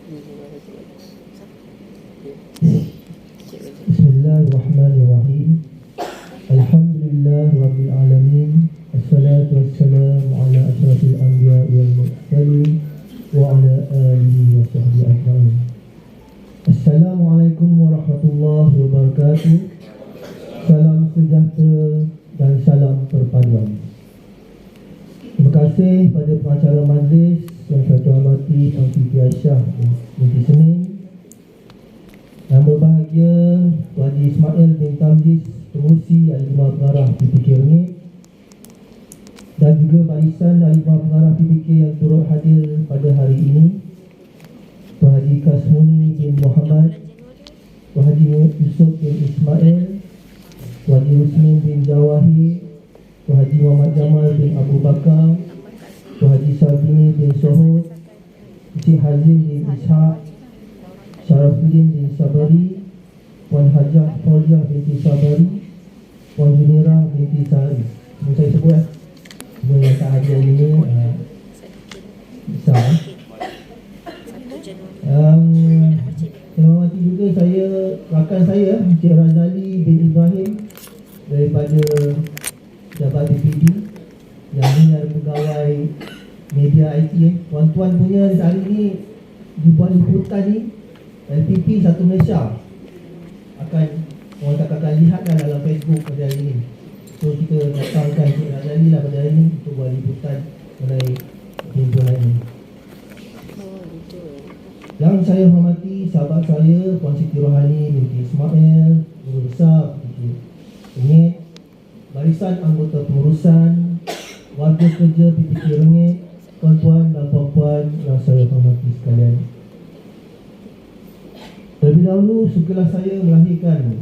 Bismillahirrahmanirrahim. Alhamdulillah Rabbil Alamin. Assalatu wassalamu ala ashrafil anbiya wal mursalin wa ala alihi wa sahbihi ajma'in. Assalamualaikum warahmatullahi wabarakatuh. Salam sejahtera dan salam perpaduan. Terima kasih pada pengacara majlis yang saya hormati Tuan Siti Aisyah binti Senin, yang berbahagia Tuan Haji Ismail bin Tamjiz, pengurusi Al-Lima Pengarah PPK Rengit, dan juga barisan Al-Lima Pengarah PPK yang turut hadir pada hari ini, Tuan Haji Kasmuni bin Muhammad, Tuan Haji Yusuf bin Ismail, Tuan Haji Husnin bin Zawahir, Tuan Haji Muhammad Jamal bin Abu Bakar, Tuan Haji Sabini bin Sohod, Encik Hazim bin Ishaq, Syarafuddin bin Sabari, Puan Hajah Fauziah binti Sabari, Puan Junirah binti Sari. Semua saya sebut semua yang tak hadir ini besar. Saya hormati juga rakan saya Encik Razali bin Ibrahim daripada Jabat DPD yang ini ada pegawai media IT. Tuan-tuan punya hari ini dibuat liputan ni LPP Satu Malaysia orang akan lihatkan dalam Facebook pada hari ini. So kita datangkan Encik Razali lah pada hari ini untuk buat liputan mengenai himpunan ini. Yang saya hormati sahabat saya Puan Siti Rohani binti Ismail, Guru Besar PPK Rengit, barisan anggota pengurusan, warga kerja PPK Rengit, tuan-tuan dan puan-puan yang saya hormati sekalian. Terlebih dahulu, sukalah saya melahirkan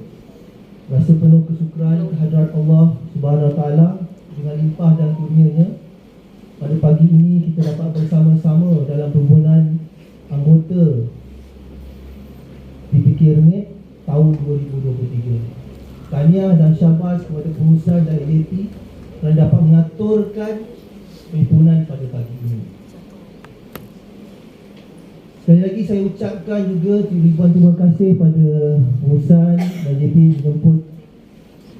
rasa penuh kesyukuran kehadrat Allah Subhanahu Wa Taala dengan limpah dan kurnianya. Pada pagi ini kita dapat bersama-sama dalam perhimpunan anggota PPK Rengit tahun 2023. Tahniah dan syabas kepada pengurusan dan ADP kerana dapat mengaturkan perhimpunan pada pagi ini. Sekali lagi saya ucapkan juga ribuan terima kasih pada pengurusan dan JP menjemput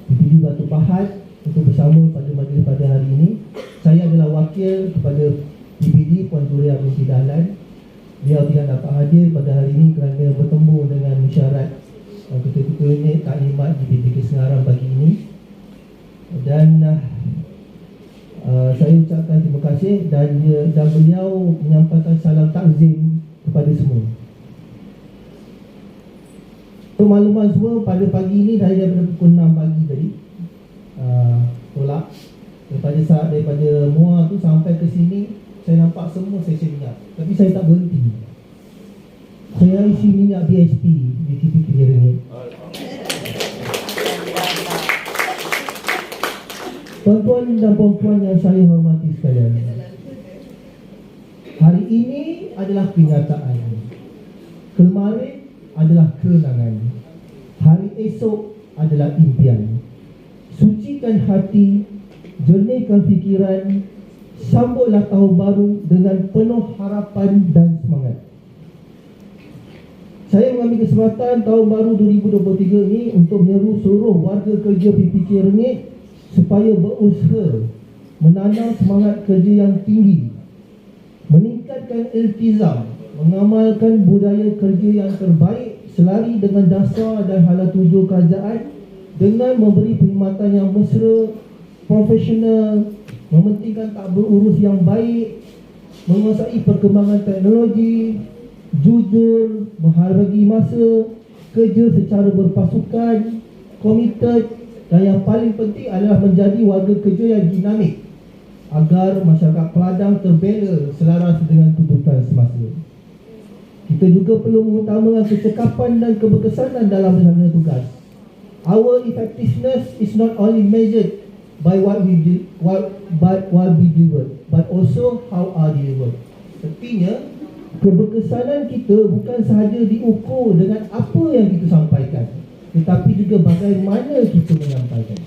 PPD Batu Pahat untuk bersama pada majlis pada hari ini. Saya adalah wakil kepada PPD Puan Zuria binti Dahlan. Beliau tidak dapat hadir pada hari ini kerana bertemu dengan mesyuarat ketua-ketua unit taklimat di PPK Sengarang pagi ini. Dan saya ucapkan terima kasih dan beliau menyampaikan salam takzim kepada semua. Untuk makluman semua, pada pagi ini daripada pukul 6 pagi tadi tolak daripada Muar tu sampai ke sini, saya nampak semua sesi minyak, tapi saya tak berhenti. Saya isi minyak BHP di PPK Rengit. Tuan-tuan dan puan-puan yang saya hormati sekalian, hari ini adalah kenyataan, kemarin adalah kenangan, hari esok adalah impian. Sucikan hati, jernihkan fikiran, sambutlah tahun baru dengan penuh harapan dan semangat. Saya mengambil kesempatan tahun baru 2023 ini untuk menyeru seluruh warga kerja PPK Rengit supaya berusaha menanam semangat kerja yang tinggi, meningkatkan iltizam, mengamalkan budaya kerja yang terbaik selari dengan dasar dan hala tuju kerajaan dengan memberi perkhidmatan yang mesra, profesional, mementingkan tak berurus yang baik, menguasai perkembangan teknologi, jujur, menghargai masa, kerja secara berpasukan, komited, dan yang paling penting adalah menjadi warga kerja yang dinamik agar masyarakat Peladang terbela selaras dengan tuntutan semasa. Kita juga perlu mengutamakan kecekapan dan keberkesanan dalam melaksanakan tugas. Our effectiveness is not only measured by what we deliver, but also how are delivered. Artinya, keberkesanan kita bukan sahaja diukur dengan apa yang kita sampaikan, tetapi juga bagaimana kita menyampaikan.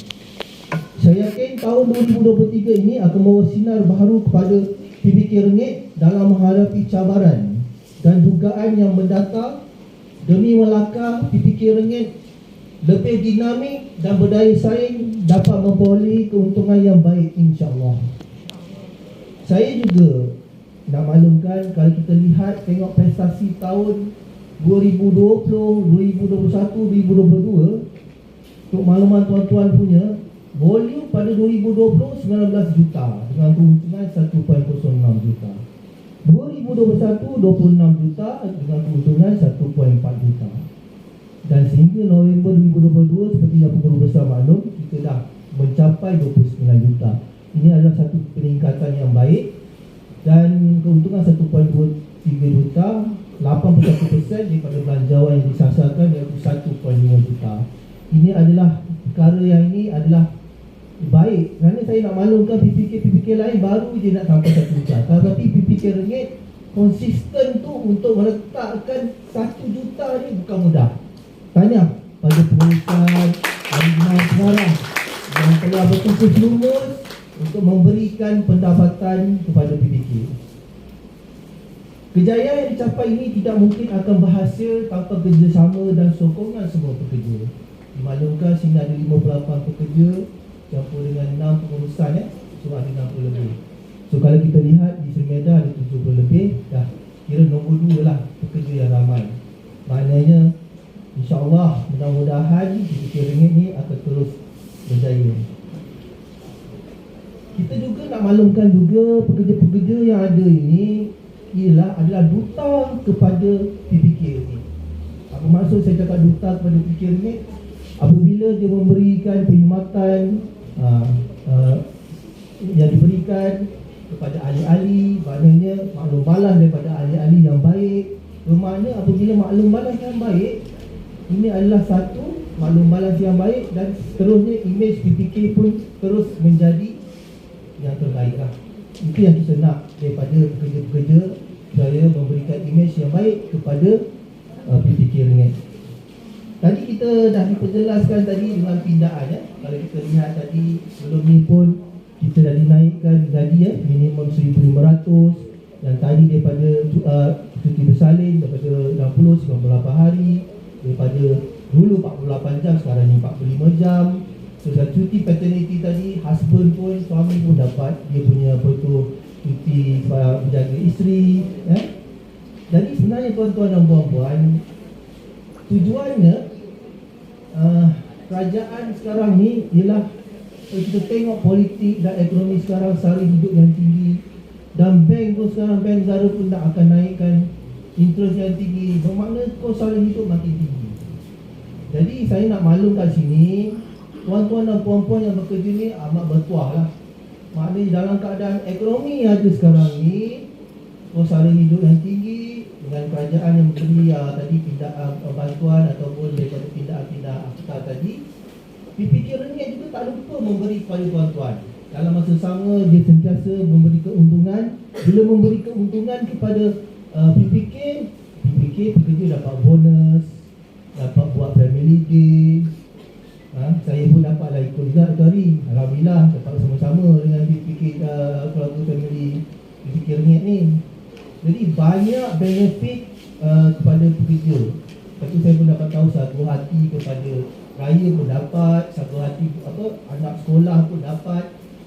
Saya yakin tahun 2023 ini akan membawa sinar baru kepada PPK Rengit dalam menghadapi cabaran dan dugaan yang mendatang demi melakar PPK ringgit lebih dinamik dan berdaya saing dapat memperoleh keuntungan yang baik, insya-Allah. Saya juga nak maklumkan, kalau kita lihat tengok prestasi tahun 2020, 2021, 2022, untuk makluman tuan-tuan punya, volume pada 2020 19 juta dengan keuntungan 1.06 juta. 2021 26 juta dengan keuntungan 1.4 juta. Dan sehingga November 2022, seperti yang pengurus besar maklum, kita dah mencapai 29 juta. Ini adalah satu peningkatan yang baik. Dan keuntungan 1.23 juta, 81% daripada belanjawan yang disasarkan, iaitu 1.5 juta. Ini adalah perkara yang ini adalah baik, kerana saya nak maklumkan PPK lain baru je nak sampai 1 juta. Tapi PPK ringgit konsisten tu untuk meletakkan 1 juta ni bukan mudah. Tanya pada pengurusan Aliman sekarang yang telah betul-betul lumus untuk memberikan pendapatan kepada PPK. Kejayaan yang dicapai ini tidak mungkin akan berhasil tanpa kerjasama dan sokongan semua pekerja. Dimaklumkan sini ada 58 pekerja campur dengan 6 pengurusan, so ada 60 lebih. So kalau kita lihat di Seri Medan ada 70 lebih, dah kira nombor 2 lah pekerja yang ramai. Maknanya insya-Allah mudah-mudahan PPK ringgit ni akan terus berjaya. Kita juga nak maklumkan juga pekerja-pekerja yang ada ini adalah duta kepada PPK ini. Apa maksud saya cakap duta kepada PPK ini? Apabila dia memberikan perkhidmatan yang diberikan kepada ahli-ahli, maknanya maklum balas daripada ahli-ahli yang baik. Bermakna apabila maklum balas yang baik, ini adalah satu maklum balas yang baik, dan seterusnya imej PPK pun terus menjadi yang terbaik lah. Itu yang kita nak daripada pekerja-pekerja, supaya memberikan imej yang baik kepada PPK ringgit. Tadi kita dah diperjelaskan tadi dengan pindaan, ya. Kalau kita lihat tadi sebelum ni pun kita dah dinaikkan gaji, minimum 1,500, dan tadi daripada cuti bersalin daripada 60 98 hari, daripada dulu 48 jam sekarang ni 45 jam. So cuti paternity tadi, husband pun, suami pun dapat dia punya apa tu, cuti menjaga isteri, ya. Jadi sebenarnya tuan-tuan dan puan-puan, tujuannya kerajaan sekarang ni ialah kita tengok politik dan ekonomi sekarang sara hidup yang tinggi, dan bank pun sekarang, bank negara pun tak akan naikkan interest yang tinggi, bermakna kos sara hidup makin tinggi. Jadi saya nak maklum kat sini, tuan-tuan dan puan-puan yang bekerja ni amat bertuah lah. Maknanya dalam keadaan ekonomi yang ada sekarang ni, kos sara hidup yang tinggi, dengan kerajaan yang beri tadi pindaan bantuan ataupun daripada pindaan-pindaan akta tadi, PPK ringgit juga tak lupa memberi kepada tuan-tuan. Dalam masa sama dia sentiasa memberi keuntungan. Bila memberi keuntungan kepada PPK pekerja dapat bonus, dapat buat family day. Saya pun dapatlah ikut juga tu hari. Alhamdulillah dapat sama-sama dengan PPK keluarga family PPK ringgit ni. Jadi banyak benefit kepada pekerja. Lepas tu saya pun dapat tahu satu hati kepada raya pun dapat, satu hati anak sekolah pun dapat.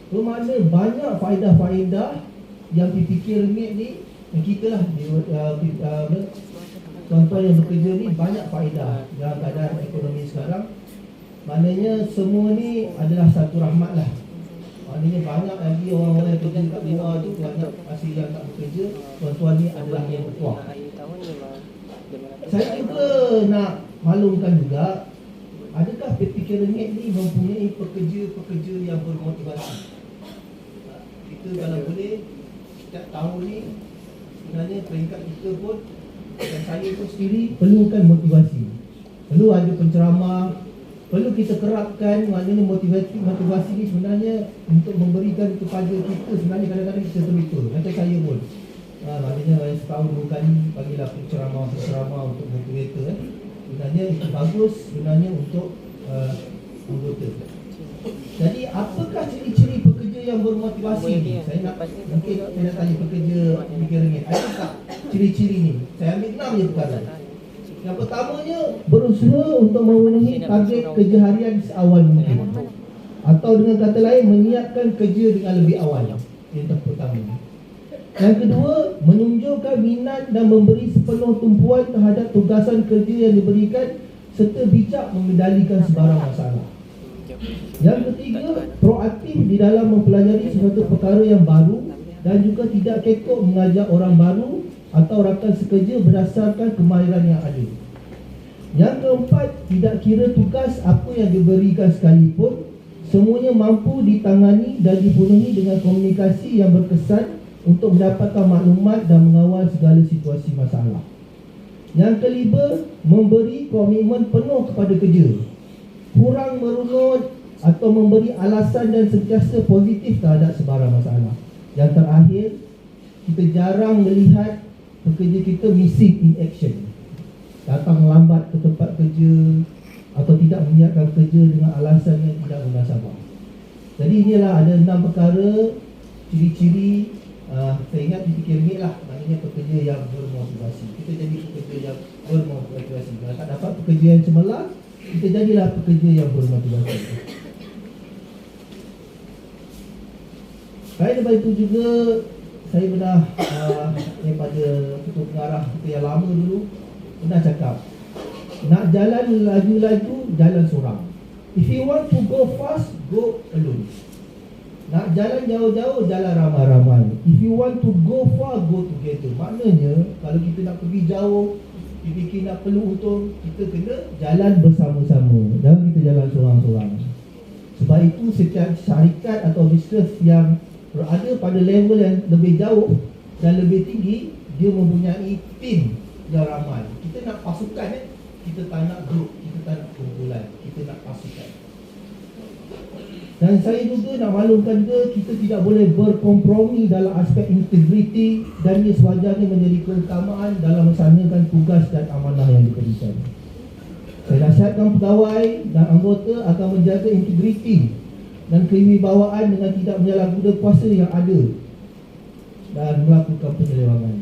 Bermakna banyak faedah-faedah yang PPK ringgit ni, yang kita lah tuan-tuan yang bekerja ni banyak faedah dalam keadaan ekonomi sekarang. Maknanya semua ni adalah satu rahmat lah. Maknanya banyak lagi orang-orang yang bekerja kat luar tu, banyak masih yang tak bekerja. Tuan-tuan ni adalah yang bertuah. Saya juga nak maklumkan juga, adakah PPK ringgit ni mempunyai pekerja-pekerja yang bermotivasi? Kita kalau boleh setiap tahun ni, sebenarnya peringkat kita pun, dan saya pun sendiri perlukan motivasi. Perlu ada penceramah, perlu kita kerapkan. Maknanya motivasi ni sebenarnya untuk memberikan kepada kita. Sebenarnya kadang-kadang kita terlupa. Macam saya pun, maknanya setahun 2 kali bagilah penceramah untuk motivator. Sebenarnya itu bagus sebenarnya untuk anggota. Jadi apakah ciri-ciri pekerja yang bermotivasi ni? Saya nak, mungkin saya nak tanya pekerja PPK ringgit, ada tak ciri-ciri ni. Saya ambil 6 je perkara. Yang pertamanya, berusaha untuk memenuhi target kerja harian seawal mungkin, atau dengan kata lain, menyiapkan kerja dengan lebih awal. Yang pertama. Yang kedua, menunjukkan minat dan memberi sepenuh tumpuan terhadap tugasan kerja yang diberikan, serta bijak mengendalikan sebarang masalah. Yang ketiga, proaktif di dalam mempelajari sesuatu perkara yang baru dan juga tidak kekok mengajar orang baru atau rakan sekerja berdasarkan kemahiran yang ada. Yang keempat, tidak kira tugas apa yang diberikan sekalipun, semuanya mampu ditangani dan dipenuhi dengan komunikasi yang berkesan untuk mendapatkan maklumat dan mengawal segala situasi masalah. Yang kelima, memberi komitmen penuh kepada kerja, kurang merunut atau memberi alasan dan sentiasa positif terhadap sebarang masalah. Yang terakhir, kita jarang melihat pekerja kita missing in action, datang lambat ke tempat kerja atau tidak menyiapkan kerja dengan alasan yang tidak munasabah. Jadi inilah ada 6 perkara, ciri-ciri. Saya ingat dipikir ni lah, maknanya pekerja yang bermotivasi. Kita jadi pekerja yang bermotivasi. Kalau tak dapat pekerja yang cemerlang, kita jadilah pekerja yang bermotivasi. Selain daripada itu juga, saya pernah daripada ketua pengarah kita yang lama dulu pernah cakap, nak jalan laju-laju, jalan seorang. If you want to go fast, go alone. Nak jalan jauh-jauh, jalan ramai-ramai. If you want to go far, go together. Maknanya, kalau kita nak pergi jauh, kita fikir nak perlu untung, kita kena jalan bersama-sama. Jangan kita jalan seorang-seorang. Sebab itu, setiap syarikat atau bisnes yang berada pada level yang lebih jauh dan lebih tinggi, dia mempunyai tim yang ramai. Kita nak pasukan, kita tak nak grup, kita tak nak kumpulan, kita nak pasukan. Dan saya juga nak maklumkan juga, kita tidak boleh berkompromi dalam aspek integriti dan ia sewajarnya menjadi keutamaan dalam melaksanakan tugas dan amanah yang diberikan. Saya nasihatkan pegawai dan anggota akan menjaga integriti dan kewibawaan dengan tidak menyalahguna kuasa yang ada dan melakukan penyelewangan.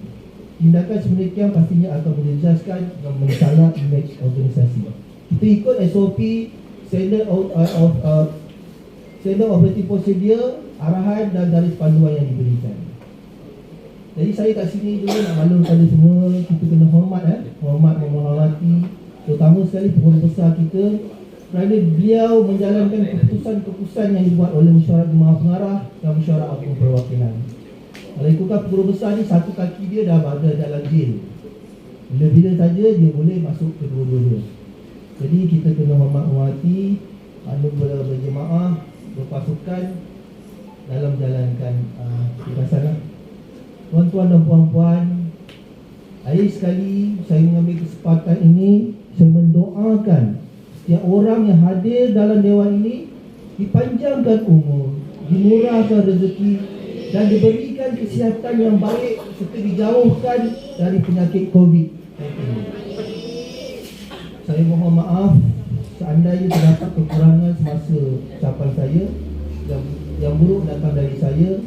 Tindakan sedemikian pastinya akan menjejaskan dan mensalah imej organisasi. Kita ikut SOP, Standard Operating Procedure, arahan dan garis panduan yang diberikan. Jadi saya kat sini juga nak maklum pada semua, kita kena hormat, menghormati, terutama sekali pengurus besar kita, kerana beliau menjalankan keputusan-keputusan yang dibuat oleh Mesyuarat Jemaah Pengarah dan Mesyuarat Agung Perwakilan. Kalau ikutkan pengurus besar ni, satu kaki dia dah berada dalam jail. Bila-bila saja dia boleh masuk ke dua-dua. Jadi kita kena menghormati, berjemaah, berpasukan dalam menjalankan tugasan. Tuan-tuan dan puan-puan, akhir sekali saya mengambil kesempatan ini, saya mendoakan setiap orang yang hadir dalam dewan ini dipanjangkan umur, dimurahkan rezeki dan diberikan kesihatan yang baik serta dijauhkan dari penyakit COVID-19. Saya mohon maaf seandainya terdapat kekurangan semasa ucapan saya. Yang buruk datang dari saya,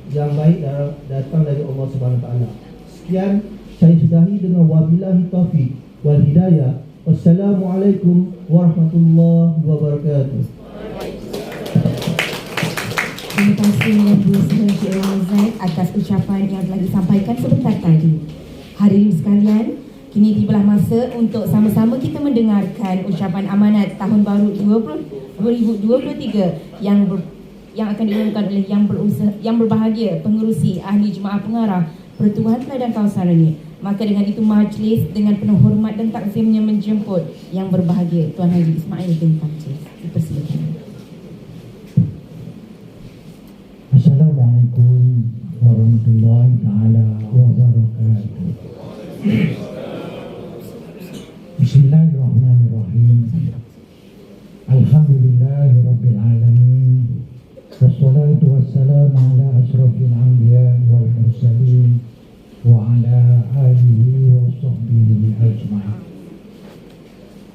yang baik datang dari Allah Subhanahu Wa Taala. Sekian, saya sudahi dengan wabillahi taufiq wal hidayah. Wassalamualaikum warahmatullahi wabarakatuh. Terima kasih Ibu Syekh Zaid atas ucapan yang telah disampaikan sebentar tadi. Hadirin sekalian, kini tibalah masa untuk sama-sama kita mendengarkan ucapan amanat tahun baru 2023 yang akan diumumkan oleh yang berbahagia pengerusi ahli jemaah pengarah Pertubuhan Teladan Kawasan Rengit. Maka dengan itu majlis dengan penuh hormat dan takzimnya menjemput yang berbahagia Tuan Haji Ismail bin Pancis. Dipersilakan. Assalamualaikum warahmatullahi taala wabarakatuh. Bismillahirrahmanirrahim. Alhamdulillahirabbil alamin. Wassalatu wassalamu ala asrofil anbiya wal mursalin wa ala alihi wa sahbihi ajma'in.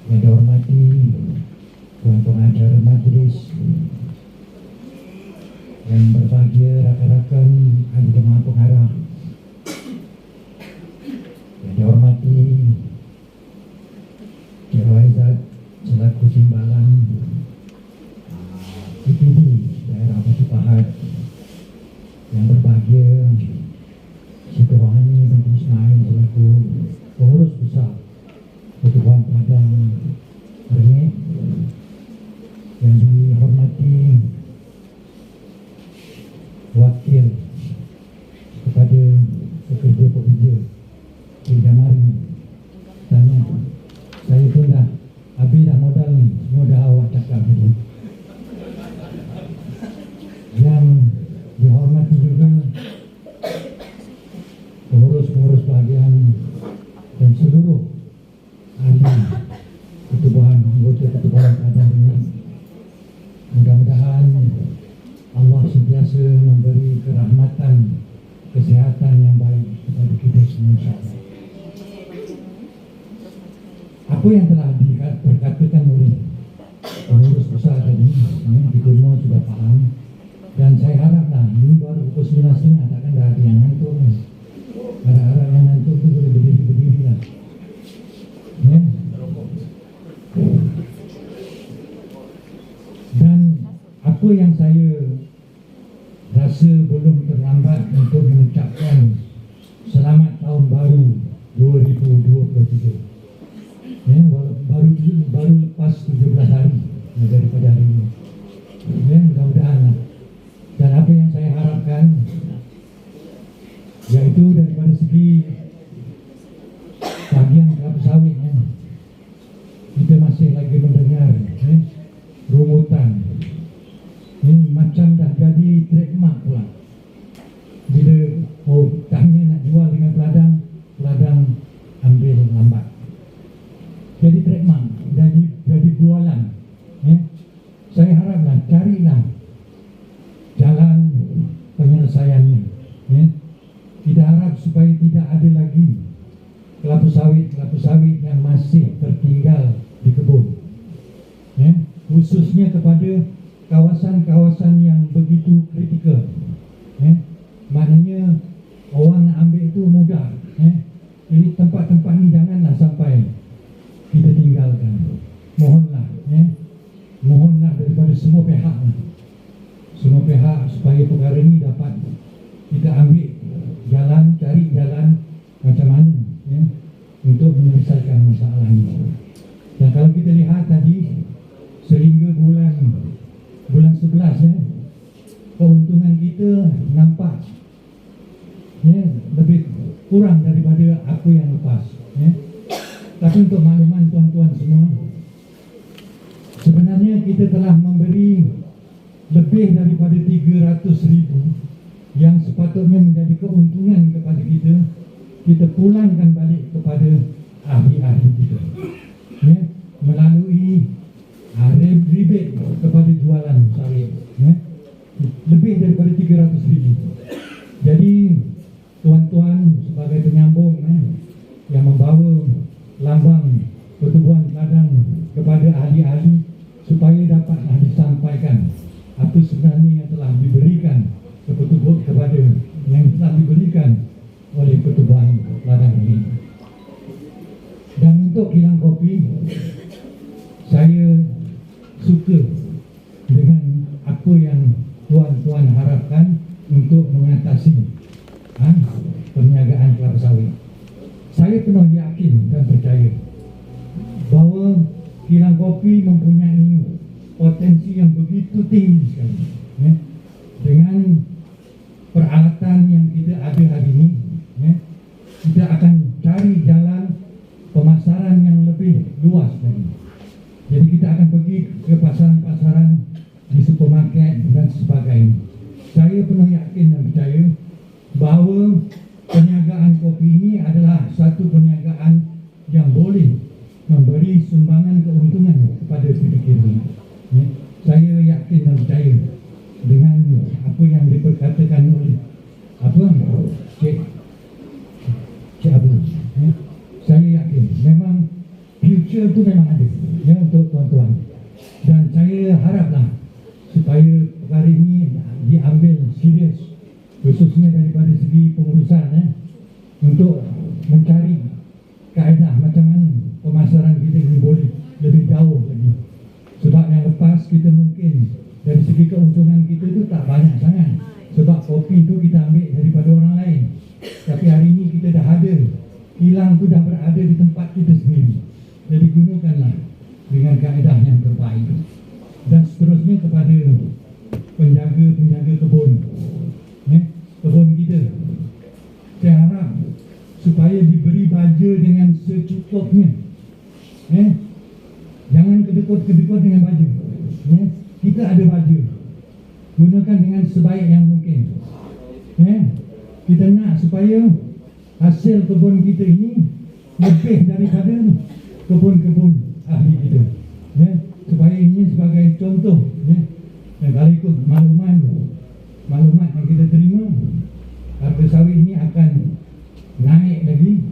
Yang dihormati Tuan Pengacara Majlis, yang berbahagia rakan-rakan ahli jemaah pengarah, Jamari tanya, saya pun dah habis dah modal ni, semua dah awak cakap dulu. Yang dihormati juga pengurus-pengurus bahagian dan seluruh ahli ketubuhan, anggota ketubuhan keadaan ini, mudah-mudahan Allah sentiasa memberi kerahmatan, kesihatan yang baik kepada kita semua, insya-Allah. Apa yang telah diperkatakan oleh pengurus besar tadi, di Gunung sudah faham, dan saya haraplah ini baru pukul 9.30, takkan dah ada yang ngantuk. Harap-harap yang ngantuk tu boleh berdiri-berdiri lah. Ya. Dan apa yang saya rasa belum terlambat untuk mengucapkan selamat tahun baru 2023. Ya, baru lepas 17 hari daripada hari ini. Ya, mudah-mudahan lah. Dan apa yang saya harapkan yaitu daripada segi bahagian kelapa sawit, kita masih lagi mendengar rumutan macam dah jadi trademark pula. Bila tanya nak jual dengan peladang ambil lambat. Jadi trademark, jadi bualan. Saya haraplah carilah jalan penyelesaiannya. Kita harap supaya tidak ada lagi kelapa sawit yang masih tertinggal di kebun. Khususnya kepada kawasan-kawasan yang begitu kritikal. Maknanya orang nak ambil itu mudah. Jadi tempat-tempat ni janganlah sampai kita tinggalkan. Mohonlah daripada semua pihak supaya perkara ini dapat kita ambil jalan, cari jalan macam mana untuk menyelesaikan masalah ini. Dan kalau kita lihat tadi sehingga bulan 11 keuntungan kita nampak lebih kurang daripada apa yang lepas. Tapi untuk makluman tuan-tuan semua, sebenarnya kita telah memberi lebih daripada 300,000 yang sepatutnya menjadi keuntungan kepada kita. Kita pulangkan balik kepada ahli-ahli kita melalui rebate kepada jualan sawit, lebih daripada 300,000. Jadi tuan-tuan sebagai penyambung yang membawa lambang pertubuhan ladang kepada ahli-ahli supaya dapatlah disampaikan apa sebenarnya yang telah diberikan kepada yang telah diberikan oleh pertubuhan ladang ini. Dan untuk kilang kopi, saya suka dengan apa yang tuan-tuan harapkan untuk mengatasi perniagaan kelapa sawit. Saya penuh yakin dan percaya bahawa kilang kopi mempunyai potensi yang begitu tinggi sekali. Dengan peralatan yang kita ada hari ini, kita akan cari jalan pemasaran yang lebih luas lagi. Jadi kita akan pergi ke pasaran-pasaran di supermarket dan sebagainya. Saya penuh yakin dan percaya bahawa perniagaan kopi ini adalah satu perniagaan yang boleh memberi sumbangan keuntungan kepada PDK ini. Saya yakin dan percaya dengan apa yang diperkatakan oleh Cik Abu. Saya yakin memang future itu memang ada untuk tuan-tuan. Dan saya haraplah supaya perkara ini diambil serius, khususnya daripada segi pengurusan untuk mencari kaedah macam mana pemasaran kita ini boleh lebih jauh lagi. Sebab yang lepas kita mungkin dari segi keuntungan kita itu tak banyak sangat, sebab kopi itu kita ambil daripada orang lain. Tapi hari ini kita dah ada, kilang itu dah berada di tempat kita sendiri. Jadi gunakanlah dengan kaedah yang terbaik. Dan seterusnya kepada penjaga-penjaga kebun kita, saya harap supaya diberi baja dengan secukupnya. Jangan kedekut-kedekut dengan baju. Kita ada baju, gunakan dengan sebaik yang mungkin. Kita nak supaya hasil kebun kita ini lebih daripada kebun-kebun ahli kita. Supaya ini sebagai contoh. Dan kalau ikut maklumat yang kita terima, harga sawit ini akan naik lagi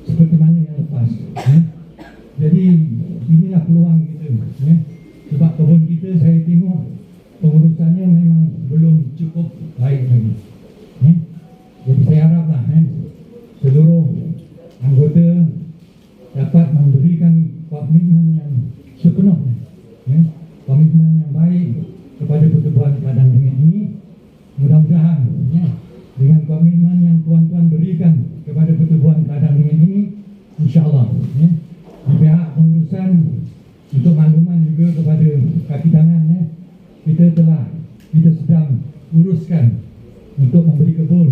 seperti mana yang lepas. Jadi inilah peluang kita. Sebab kebun kita saya tengok pengurusannya memang belum cukup baik lagi. Jadi saya haraplah seluruh anggota dapat memberikan komitmen yang sepenuhnya, komitmen yang baik kepada pertubuhan ladang dengit ini. Mudah-mudahan dengan komitmen yang tuan-tuan berikan kepada pertubuhan ladang dengit ini, insya-Allah di pihak pengurusan, untuk makluman juga kepada kaki tangan, kita sedang uruskan untuk memberi kebun.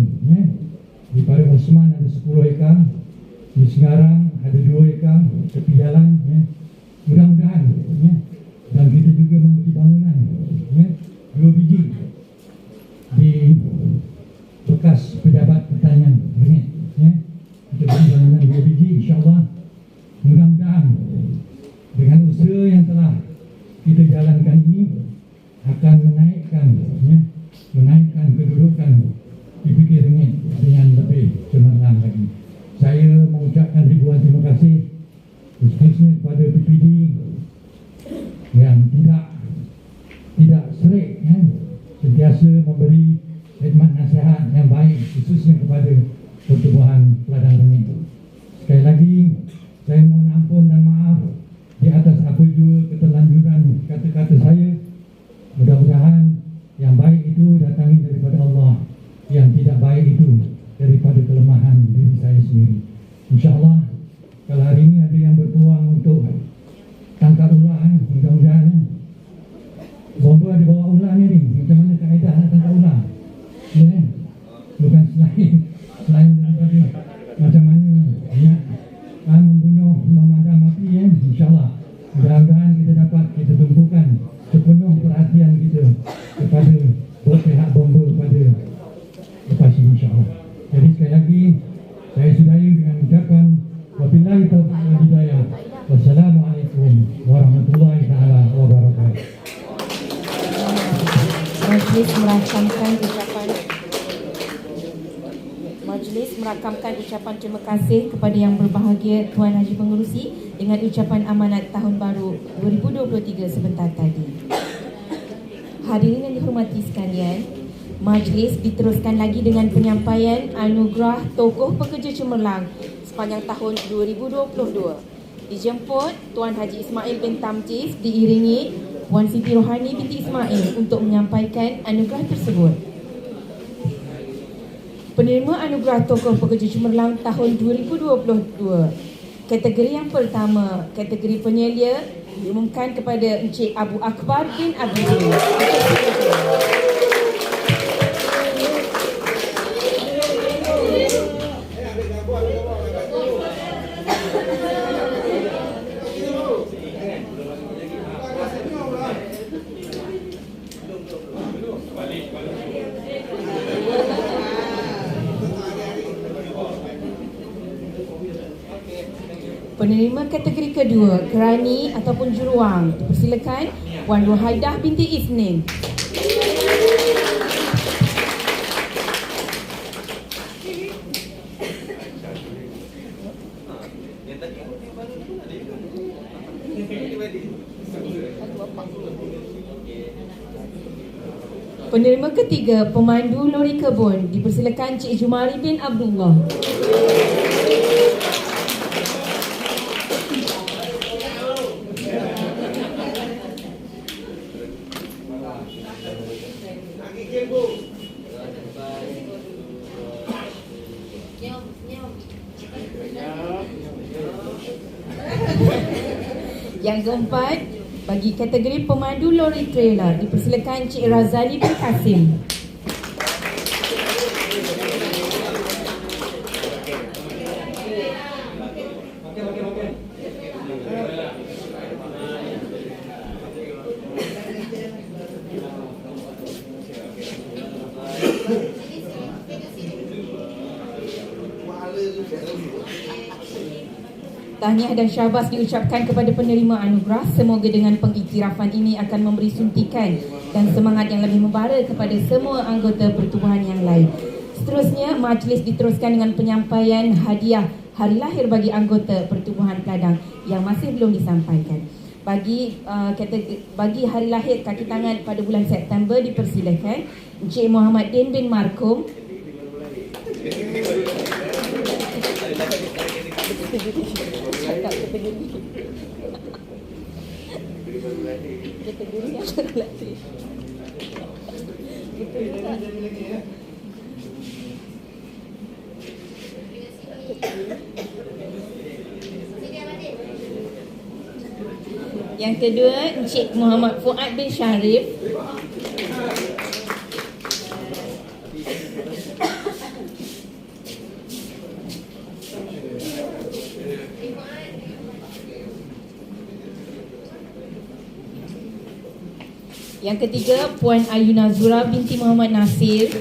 Di Pari Osman ada 10 ekar, di Segarang ada 2 ekar tepi jalan. Mudah-mudahan dan kita juga memberi bangunan 2 biji di bekas pejabat pertanian Rengit. Kita beri bangunan 2 biji, insya-Allah. Mudah-mudahan dengan usaha yang telah kita jalankan ini akan menaikkan kedudukan PPK Rengit dengan lebih cemerlang lagi. Saya mengucapkan ribuan terima kasih khususnya kepada PPD yang tidak serik, sentiasa memberi khidmat nasihat yang baik khususnya kepada pertubuhan ladang Rengit. Sekali lagi saya mohon ampun dan maaf di atas apa jua keterlanjuran kata-kata saya. Mudah-mudahan yang baik itu datangi daripada Allah, yang tidak baik itu daripada kelemahan diri saya sendiri. InsyaAllah kalau hari ini ada yang berpeluang untuk tangkap ular, mudah-mudahan bomba ada bawa ular ni, macam mana kaedah nak tangkap ular? Bukan selain daripada macam mana membunuh, memadam api. InsyaAllah mudah-mudahan kita tumpukan sepenuh perhatian kita kepada pihak bomba pada lepas ini, insyaAllah. Jadi sekali lagi saya sudahi dengan ucapan wabillahi taufiq wal hidayah. Wassalamualaikum warahmatullahi taala wabarakatuh. Majlis merakamkan ucapan terima kasih kepada yang berbahagia Tuan Haji Pengerusi dengan ucapan amanat tahun baru 2023 sebentar tadi. Hadirin yang dihormati sekalian, majlis diteruskan lagi dengan penyampaian anugerah tokoh pekerja cemerlang sepanjang tahun 2022. Dijemput Tuan Haji Ismail bin Tamjiz diiringi Puan Siti Rohani binti Ismail untuk menyampaikan anugerah tersebut. Penerima anugerah tokoh pekerja cemerlang tahun 2022. Kategori yang pertama, kategori penyelia, diumumkan kepada Encik Abu Akbar bin Abidin. Penerima kategori kedua, kerani ataupun juruang, dipersilakan Puan Rohaidah binti Isnin. Penerima ketiga, pemandu lori kebun, dipersilakan Cik Jumari bin Abdullah. Yang keempat, bagi kategori pemandu lori trailer, dipersilakan Cik Razali bin Kasim. Tahniah dan syabas diucapkan kepada penerima anugerah. Semoga dengan pengiktirafan ini akan memberi suntikan dan semangat yang lebih membara kepada semua anggota pertubuhan yang lain. Seterusnya, majlis diteruskan dengan penyampaian hadiah hari lahir bagi anggota pertubuhan Peladang yang masih belum disampaikan. Bagi hari lahir kaki tangan pada bulan September, dipersilakan Encik Muhammad Din bin Markum. Yang kedua, Encik Muhammad Fuad bin Syarif. Yang ketiga, Puan Ayu Nazura binti Muhammad Nasir.